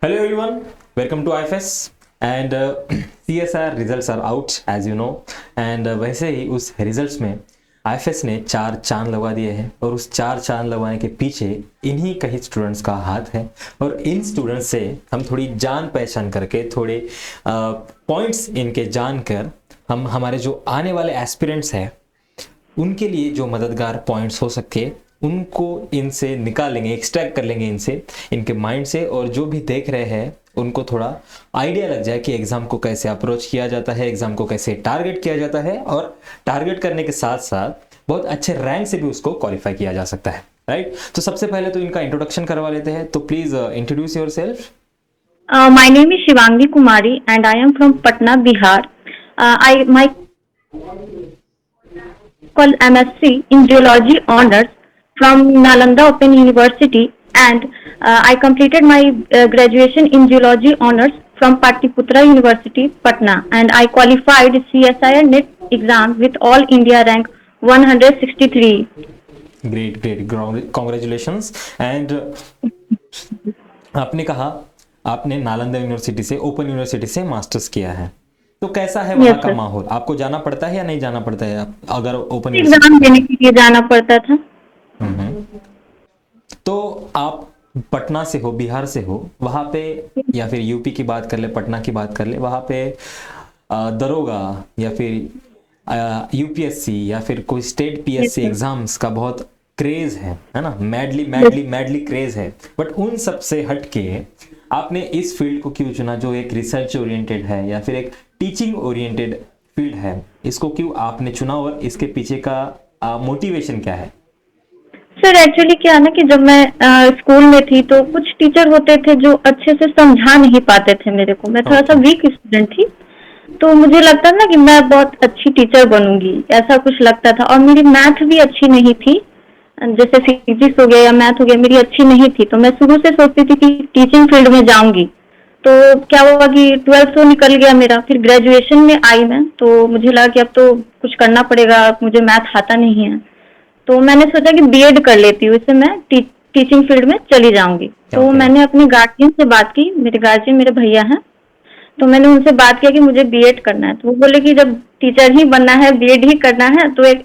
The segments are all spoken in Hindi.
Hello everyone, welcome to IFS and CSR results are out as you know and वैसे ही उस रिजल्ट्स में IFS ने 4 चांद लगा दिए हैं और उस 4 चांद लगाने के पीछे इन्हीं कई स्टूडेंट्स का हाथ है और इन स्टूडेंट्स से हम थोड़ी जान पहचान करके थोड़े पॉइंट्स इनके जानकर हम हमारे जो आने वाले एस्पिरेंट्स हैं उनके लिए जो मददगार पॉइंट्स हो सके उनको इनसे निकालेंगे, एक्सट्रैक्ट कर लेंगे इनसे, इनके माइंड से, और जो भी देख रहे हैं उनको थोड़ा आइडिया लग जाए कि एग्जाम को कैसे अप्रोच किया जाता है, एग्जाम को कैसे टारगेट किया जाता है और टारगेट करने के साथ साथ बहुत अच्छे रैंक से भी उसको क्वालिफाई किया जा सकता है, राइट। तो सबसे पहले तो इनका इंट्रोडक्शन करवा लेते हैं, तो please introduce your self. My name is Shivangi Kumari and I am from Patna, Bihar. I my call MSc in Geology Honors from Nalanda Open University and I completed my graduation in Geology Honors from Patliputra University, Patna, and I qualified CSIR NET exam with all India rank 163. Great great, congratulations. And आपने कहा आपने नालंदा यूनिवर्सिटी से, ओपन यूनिवर्सिटी से मास्टर्स किया है, तो कैसा है वहाँ का माहौल? आपको जाना पड़ता है या नहीं जाना पड़ता है? अगर ओपन एग्जाम देने के लिए जाना पड़ता था। तो आप पटना से हो, बिहार से हो, वहाँ पे या फिर यूपी की बात कर ले, पटना की बात कर ले, वहाँ पे दरोगा या फिर यूपीएससी या फिर कोई स्टेट पीएससी एग्जाम्स का बहुत क्रेज है ना, मैडली मैडली मैडली क्रेज है। बट उन सब से हट के आपने इस फील्ड को क्यों चुना जो एक रिसर्च ओरिएंटेड है या फिर एक टीचिंग ओरिएंटेड फील्ड है? इसको क्यों आपने चुना और इसके पीछे का मोटिवेशन क्या है? सर एक्चुअली क्या है ना कि जब मैं स्कूल में थी तो कुछ टीचर होते थे जो अच्छे से समझा नहीं पाते थे मेरे को। मैं थोड़ा सा वीक स्टूडेंट थी, तो मुझे लगता था ना कि मैं बहुत अच्छी टीचर बनूंगी, ऐसा कुछ लगता था। और मेरी मैथ भी अच्छी नहीं थी, जैसे फिजिक्स हो गया या मैथ हो गया, मेरी अच्छी नहीं थी। तो मैं शुरू से सोचती थी कि टीचिंग फील्ड में जाऊंगी। तो क्या हुआ कि 12th तो निकल गया मेरा, फिर ग्रेजुएशन में आई मैं, तो मुझे लगा कि अब तो कुछ करना पड़ेगा, मुझे मैथ आता नहीं है। तो मैंने सोचा कि बीएड कर लेती हूँ, इससे मैं टीचिंग फील्ड में चली जाऊंगी। तो मैंने अपने गार्जियन से बात की, मेरे गार्जियन मेरे भैया हैं, तो मैंने उनसे बात किया कि मुझे बीएड करना है। तो वो बोले कि जब टीचर ही बनना है, बीएड ही करना है, तो एक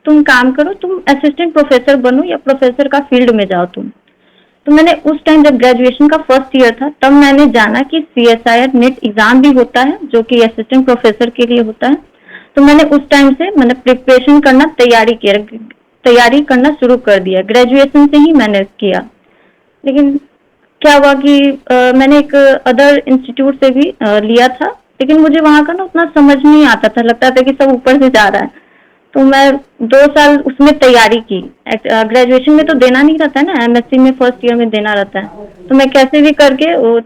तुम काम करो, तुम असिस्टेंट प्रोफेसर बनो या प्रोफेसर का फील्ड में जाओ तुम। तो मैंने उस टाइम जब ग्रेजुएशन का फर्स्ट ईयर था तब मैंने जाना कि सीएसआईआर नेट एग्जाम भी होता है जो कि असिस्टेंट प्रोफेसर के लिए होता है। तो मैंने उस टाइम से मैंने प्रिपरेशन करना तैयारी करना शुरू कर दिया, ग्रेजुएशन से ही मैंने किया। लेकिन क्या हुआ कि मैंने एक अदर इंस्टीट्यूट से भी लिया था, लेकिन मुझे वहाँ का ना उतना समझ नहीं आता था, लगता था कि सब ऊपर से जा रहा है। तो मैं 2 साल उसमें तैयारी की। ग्रेजुएशन में तो देना नहीं रहता है ना, एमएससी में फर्स्ट ईयर में देना रहता है। तो मैं कैसे भी करके वो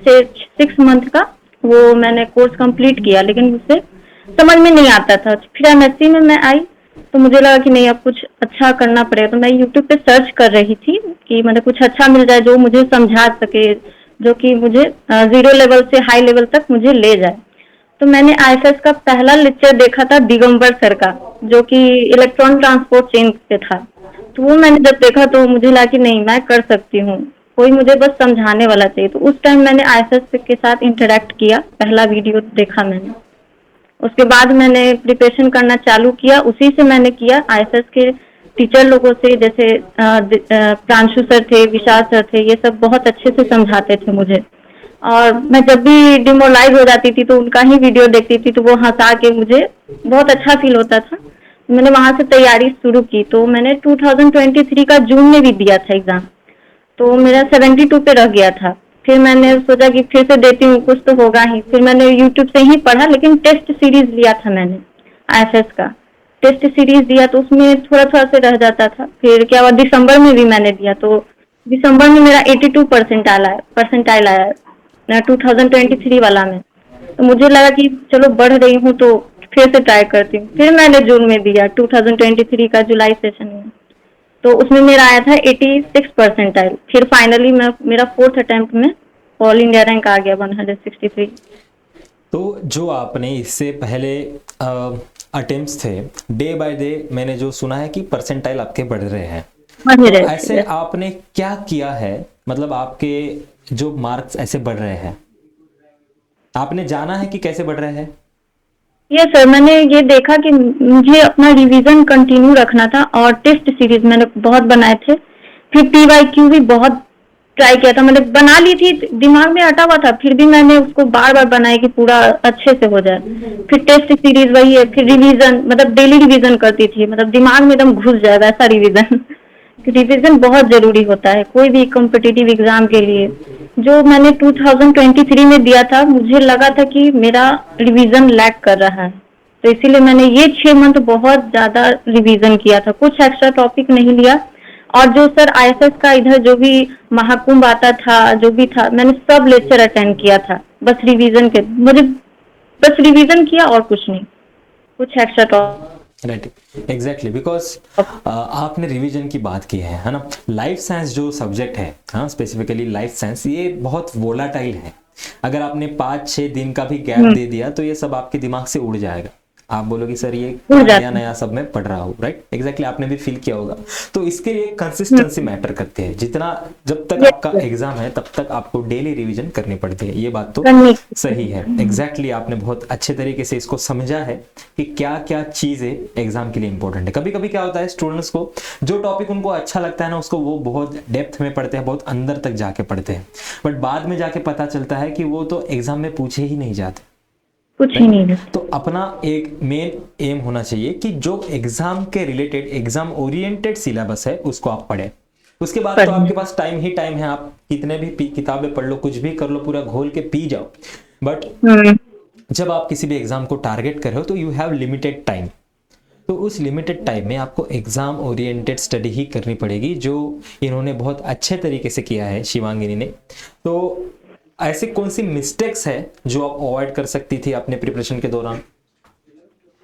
6 मंथ का वो मैंने कोर्स कंप्लीट किया, लेकिन मुझसे समझ में नहीं आता था। फिर एमएससी में मैं आई तो मुझे लगा कि नहीं, अब कुछ अच्छा करना पड़ेगा। तो मैं यूट्यूब पे सर्च कर रही थी कि मतलब कुछ अच्छा मिल जाए जो मुझे समझा सके, जो कि मुझे 0 लेवल से हाई लेवल तक मुझे ले जाए। तो मैंने आईएफएस का पहला लेक्चर देखा था दिगंबर सर का, जो कि इलेक्ट्रॉन ट्रांसपोर्ट चेन पे था। तो वो मैंने जब देखा तो मुझे लगा कि नहीं, मैं कर सकती हूँ, कोई मुझे बस समझाने वाला चाहिए। तो उस टाइम मैंने आईएफएस के साथ इंटरेक्ट किया, पहला वीडियो देखा मैंने। उसके बाद मैंने प्रिपरेशन करना चालू किया, उसी से मैंने किया। आईएफएस के टीचर लोगों से, जैसे प्रांशु सर थे, विशाल सर थे, ये सब बहुत अच्छे से समझाते थे मुझे। और मैं जब भी डिमोरलाइज हो जाती थी तो उनका ही वीडियो देखती थी, तो वो हंसा के मुझे बहुत अच्छा फील होता था। मैंने वहां से तैयारी शुरू की। तो मैंने 2023 का जून में भी दिया था एग्जाम, तो मेरा 72 पे रह गया था। फिर मैंने सोचा कि फिर से देती हूँ, कुछ तो होगा ही। फिर मैंने यूट्यूब से ही पढ़ा, लेकिन टेस्ट सीरीज लिया था मैंने, आईएफएस का टेस्ट सीरीज दिया, तो उसमें थोड़ा थोड़ा से रह जाता था। फिर क्या हुआ, दिसंबर में भी मैंने दिया, तो दिसंबर में मेरा 82 परसेंटाइल आया 2023 वाला में। तो मुझे लगा कि चलो बढ़ रही हूँ तो फिर से ट्राई करती हूँ। फिर मैंने जून में दिया 2023 का जुलाई सेशन में, तो उसमें मेरा आया था 86 परसेंटाइल। फिर फाइनली मेरा 4th अटेम्प्ट में ऑल इंडिया रैंक आ गया 163। तो जो आपने इससे पहले अटेम्प्ट्स थे, डे बाय डे मैंने जो सुना है कि परसेंटाइल आपके बढ़ रहे हैं, तो ऐसे आपने क्या किया है? मतलब आपके जो मार्क्स ऐसे बढ़ रहे हैं, आपने जाना है कि कैसे बढ़ रहे हैं? यस सर, मैंने ये देखा कि मुझे अपना रिवीजन कंटिन्यू रखना था और टेस्ट सीरीज मैंने बहुत बनाए थे। फिर PYQ भी बहुत ट्राई किया था, मैंने बना ली थी, दिमाग में अटा हुआ था, फिर भी मैंने उसको बार बार बनाया कि पूरा अच्छे से हो जाए। फिर टेस्ट सीरीज वही है, फिर रिवीजन, मतलब डेली रिवीजन करती थी, मतलब दिमाग में एकदम घुस जाए वैसा रिवीजन। रिवीजन बहुत जरूरी होता है कोई भी कॉम्पिटिटिव एग्जाम के लिए। जो मैंने 2023 में दिया था, मुझे लगा था कि मेरा रिवीजन लैग कर रहा है, तो इसीलिए मैंने ये 6 मंथ बहुत ज्यादा रिवीजन किया था, कुछ एक्स्ट्रा टॉपिक नहीं लिया। और जो सर IFS का इधर जो भी महाकुंभ आता था, जो भी था, मैंने सब लेक्चर अटेंड किया था, बस रिवीजन के, मुझे बस रिवीजन किया और कुछ नहीं, कुछ extra topic. Right, exactly, because आपने रिवीजन की बात की है ना। लाइफ साइंस जो सब्जेक्ट है, हाँ, स्पेसिफिकली लाइफ साइंस, ये बहुत वोलाटाइल है। अगर आपने 5-6 दिन का भी गैप दे दिया तो ये सब आपके दिमाग से उड़ जाएगा। आप बोलोगे सर ये नया नया सब मैं पढ़ रहा हूँ, राइट, एग्जैक्टली, आपने भी फील किया होगा। तो इसके लिए कंसिस्टेंसी मैटर करती है। जितना, जब तक आपका एग्जाम है तब तक आपको डेली रिवीजन करनी पड़ती है, ये बात तो सही है। एग्जैक्टली, आपने बहुत अच्छे तरीके से इसको समझा है कि क्या क्या चीजें एग्जाम के लिए इंपॉर्टेंट है। कभी कभी क्या होता है, स्टूडेंट्स को जो टॉपिक उनको अच्छा लगता है ना, उसको वो बहुत डेप्थ में पढ़ते हैं, बहुत अंदर तक जाके पढ़ते हैं, बट बाद में जाके पता चलता है कि वो तो एग्जाम में पूछे ही नहीं जाते, कुछ ही नहीं है। तो अपना एक मेन एम होना चाहिए कि जो एग्जाम के रिलेटेड, एग्जाम ओरिएंटेड सिलेबस है उसको आप पढ़े। उसके बाद तो आपके पास टाइम ही टाइम है, आप कितने भी किताबें पढ़ लो, कुछ भी कर लो, पूरा घोल के पी जाओ, बट जब आप किसी भी एग्जाम को टारगेट कर रहे हो तो यू हैव लिमिटेड टाइम। तो उस लिमिटेड टाइम में आपको एग्जाम ओरिएंटेड स्टडी ही करनी पड़ेगी, जो इन्होंने बहुत अच्छे तरीके से किया है शिवांगिनी ने। तो ऐसे कौन सी मिस्टेक्स है जो आप अवॉइड कर सकती थी अपने प्रिपरेशन के दौरान?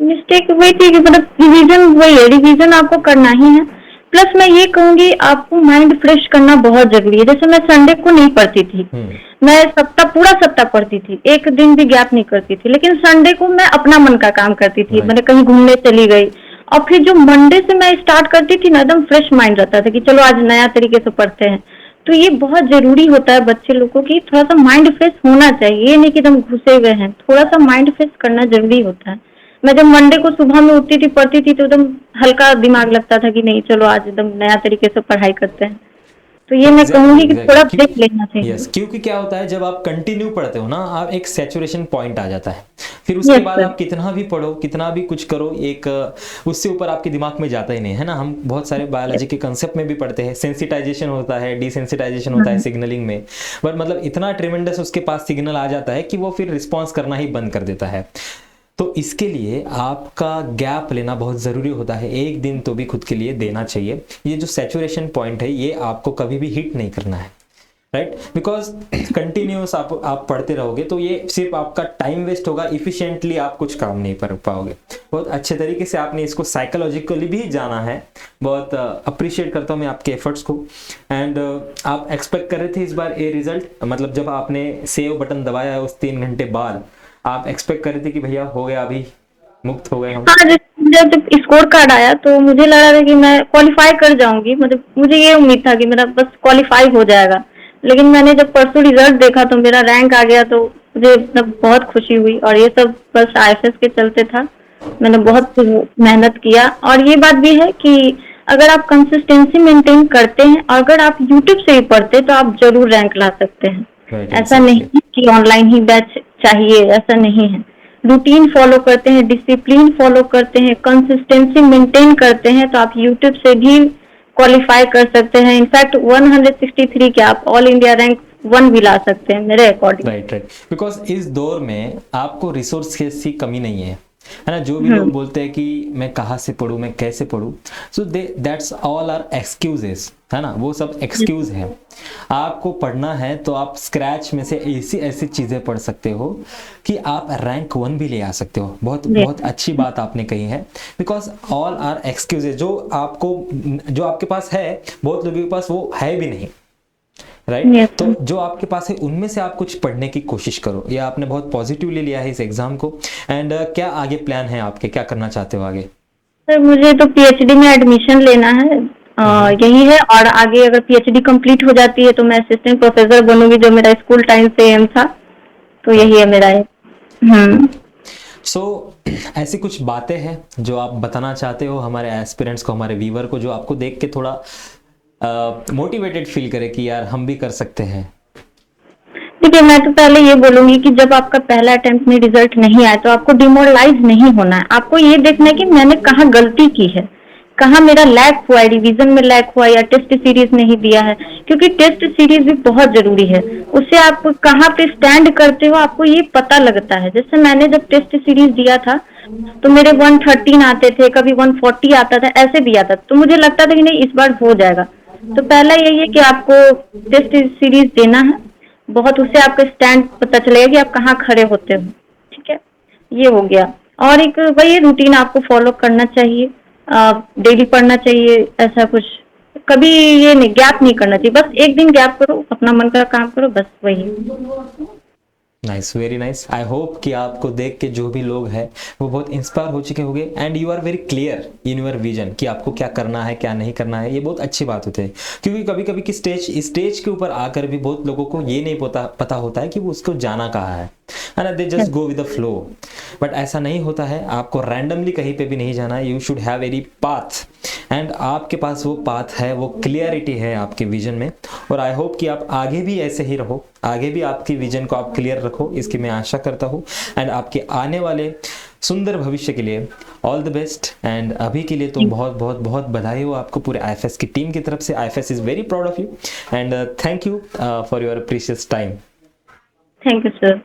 मिस्टेक वही थी कि मतलब रिवीजन, वही है, रिवीजन आपको करना ही है। प्लस मैं ये कहूंगी आपको माइंड फ्रेश करना बहुत जरूरी है। जैसे मैं संडे को नहीं पढ़ती थी, मैं पूरा सप्ताह पढ़ती थी, एक दिन भी गैप नहीं करती थी, लेकिन संडे को मैं अपना मन का काम करती थी, मैंने कहीं घूमने चली गई, और फिर जो मंडे से मैं स्टार्ट करती थी ना, एकदम फ्रेश माइंड रहता था कि चलो आज नया तरीके से पढ़ते हैं। तो ये बहुत जरूरी होता है बच्चे लोगों की, थोड़ा सा माइंड फ्रेश होना चाहिए, ये नहीं कि एकदम घुसे हुए हैं, थोड़ा सा माइंड फ्रेश करना जरूरी होता है। मैं जब मंडे को सुबह में उठती थी, पढ़ती थी, तो एकदम हल्का दिमाग लगता था कि नहीं चलो आज एकदम नया तरीके से पढ़ाई करते हैं। तो ये मैं कहूंगी कि थोड़ा ब्रेक लेना चाहिए। क्योंकि क्या होता है, जब आप कंटिन्यू पढ़ते हो ना, आप एक सैचुरेशन पॉइंट आ जाता है, फिर उसके बाद आप कितना भी पढ़ो, कितना भी कुछ करो, एक उससे ऊपर आपके दिमाग में जाता ही नहीं है ना। हम बहुत सारे बायोलॉजी के कंसेप्ट में भी पढ़ते हैं, सेंसिटाइजेशन होता है, डिसेंसिटाइजेशन होता है सिग्नलिंग में, बट मतलब इतना ट्रेमेंडस उसके पास सिग्नल आ जाता है कि वो फिर रिस्पॉन्स करना ही बंद कर देता है। तो इसके लिए आपका गैप लेना बहुत ज़रूरी होता है, एक दिन तो भी खुद के लिए देना चाहिए। ये जो सैचुरेशन पॉइंट है ये आपको कभी भी हिट नहीं करना है, राइट, बिकॉज कंटिन्यूस आप पढ़ते रहोगे तो ये सिर्फ आपका टाइम वेस्ट होगा, इफिशिएंटली आप कुछ काम नहीं कर पाओगे। बहुत अच्छे तरीके से आपने इसको साइकोलॉजिकली भी जाना है, बहुत अप्रिशिएट करता हूँ मैं आपके एफर्ट्स को। एंड आप एक्सपेक्ट कर रहे थे इस बार ये रिजल्ट, मतलब जब आपने सेव बटन दबाया उस 3 घंटे बाद आप एक्सपेक्ट कर रहे थे कि भैया हो गया, अभी मुक्त हो गए हम? हाँ, जब स्कोर कार्ड आया तो मुझे लगा था कि मैं क्वालिफाई कर जाऊंगी, मतलब मुझे ये उम्मीद था कि मेरा बस क्वालिफाई हो जाएगा। लेकिन मैंने जब परसों रिजल्ट देखा तो मेरा रैंक आ गया, तो मुझे मतलब बहुत खुशी हुई, और ये सब बस IFS के चलते था। मैंने बहुत मेहनत किया, और ये बात भी है कि अगर आप कंसिस्टेंसी मेंटेन करते हैं, अगर आप यूट्यूब से ही पढ़ते तो आप जरूर रैंक ला सकते हैं। ऐसा नहीं है कि ऑनलाइन ही बैच चाहिए, ऐसा नहीं है। रूटीन फॉलो करते हैं, डिसिप्लिन फॉलो करते हैं, कंसिस्टेंसी मेंटेन करते हैं, तो आप यूट्यूब से भी क्वालिफाई कर सकते हैं। इनफैक्ट 163 के आप ऑल इंडिया रैंक 1 भी ला सकते हैं मेरे अकॉर्डिंग। राइट, बिकॉज इस दौर में आपको रिसोर्स की कमी नहीं है ना। जो भी लोग बोलते हैं कि मैं कहाँ से पढ़ूं, मैं कैसे पढ़ूं, so that's all are excuses, है ना, वो सब एक्सक्यूज है। आपको पढ़ना है तो आप स्क्रैच में से ऐसी चीजें पढ़ सकते हो कि आप रैंक 1 भी ले आ सकते हो। बहुत अच्छी बात आपने कही है, बिकॉज ऑल आर एक्सक्यूजेस। जो आपके पास है, बहुत लोगों के पास वो है भी नहीं, राइट। तो जो आपके पास है उनमें से आप कुछ पढ़ने की कोशिश करो। ये आपने बहुत पॉजिटिवली लिया है इस एग्जाम को। एंड क्या आगे प्लान है आपके, क्या करना चाहते हो आगे? सर मुझे तो PhD में एडमिशन लेना है, यही है। और आगे अगर पीएचडी कंप्लीट हो जाती है तो मैं असिस्टेंट प्रोफेसर बनूंगी, जो मेरा स्कूल टाइम से एम था। तो यही है मेरा सो ऐसी कुछ बातें हैं जो आप बताना चाहते हो हमारे एस्पिरेंट्स को, हमारे व्यूवर को, जो आपको देख के थोड़ा मोटिवेटेड फील करे कि यार हम भी कर सकते हैं? देखिए, मैं तो पहले ये बोलूंगी कि जब आपका पहला अटेम्प्ट में रिजल्ट नहीं आया तो आपको डिमोरलाइज नहीं होना है। आपको ये देखना है कि मैंने कहाँ गलती की है, कहाँ मेरा लैक हुआ है, रिवीजन में लैक हुआ या टेस्ट सीरीज नहीं दिया है, क्योंकि टेस्ट सीरीज भी बहुत जरूरी है। उससे आप कहाँ पे स्टैंड करते हो आपको ये पता लगता है। जैसे मैंने जब टेस्ट सीरीज दिया था तो मेरे 113 आते थे, कभी 140 आता था, ऐसे भी आता था। तो मुझे लगता था कि नहीं, इस बार हो जाएगा। तो पहला यही है कि आपको टेस्ट सीरीज देना है बहुत, उससे आपका स्टैंड पता चलेगा कि आप कहाँ खड़े होते हो। ठीक है, ये हो गया। और एक वही रूटीन आपको फॉलो करना चाहिए, डेली पढ़ना चाहिए। ऐसा कुछ कभी ये नहीं, गैप नहीं करना चाहिए। बस एक दिन गैप करो, अपना मन का काम करो, बस वही। Nice, very nice. I hope कि आपको देख के जो भी लोग हैं वो बहुत इंस्पायर हो चुके होंगे and you are very clear in your vision कि आपको क्या करना है क्या नहीं करना है। ये बहुत अच्छी बात होती है, क्योंकि कभी कभी की स्टेज के ऊपर आकर भी बहुत लोगों को ये नहीं पता होता है कि वो उसको जाना कहाँ है ना, they just go with the flow. But ऐसा नहीं होता है, आपको रैंडमली कहीं पे भी नहीं जाना है। You should have very path and आपके पास वो पाथ है, वो क्लियरिटी है आपके विजन में। और आई होप कि आप आगे भी ऐसे ही रहो, आगे भी आपकी विजन को आप क्लियर रखो, इसकी मैं आशा करता हूँ। एंड आपके आने वाले सुंदर भविष्य के लिए ऑल द बेस्ट। एंड अभी के लिए तो बहुत बहुत बहुत बधाई हो आपको पूरे आईएफएस की टीम की तरफ से। IFS is very proud of you and thank you for your precious time. Thank you sir.